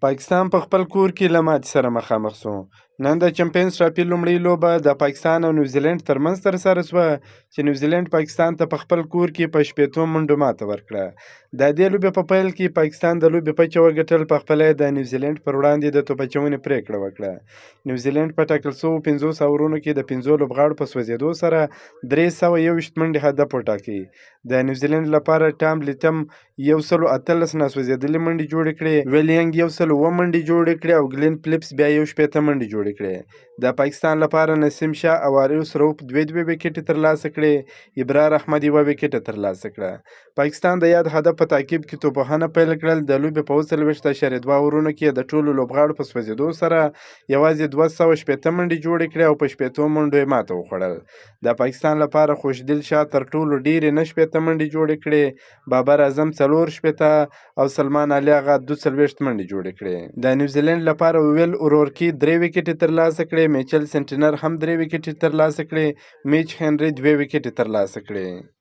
پاکستان په خپل کور کې له ماتې سره مخامخ شو. نن د چمپیونز ټرافي لومړۍ لوبه د پاکستان او نیوزیلینډ ترمنځ ترسره شوه چې نیوزیلینډ پاکستان ته په خپل کور کې په 80 منډو ماته ورکړه. د دې لوبې په پیل کې پاکستان د لوبې پچه وګټل، په خپله یې د نیوزیلینډ پر وړاندې د توپ اچونې پرېکړه وکړه. نیوزیلینډ په ټاکل شویو 50 اورونو کې د 5 لوبغاړو په سوځېدو سره 321 منډې هدف وټاکه. د نیوزیلینډ لپاره ټام لیتم 118 ناسوځېدلې منډې جوړې کړې، ویلینګ 107 منډې جوړې کړې او ګلین فلپس بیا 160 منډې جوړې کړې. د پاکستان لپاره نسیم شاه او آریوس روف 2 وکټې ترلاسه کړې، ابرار احمد 1 وکټه ترلاسه کړه. پاکستان د یاد هدف په تعقیب کې توپوهنه پیل کړل. د لوبې په 24.2 اورونو کې د ټولو لوبغاړو په سوځېدو سره یوازې 260 منډې جوړې کړې او په 80 منډو یې ماته وخوړل. د پاکستان لپاره خوشدل شاه تر ټولو ډېرې 90 منډې جوړې کړې، بابر اعظم 40 او سلمان علي اغا 42 منډې جوړې کړې. د نیوزیلینډ لپاره ویل اورورکي 3 وکټې ترلاسه کړې، میچل سنټنر هم 3 وکټې ترلاسه کړې، میچ هنري 2 وکټې ترلاسه کړې.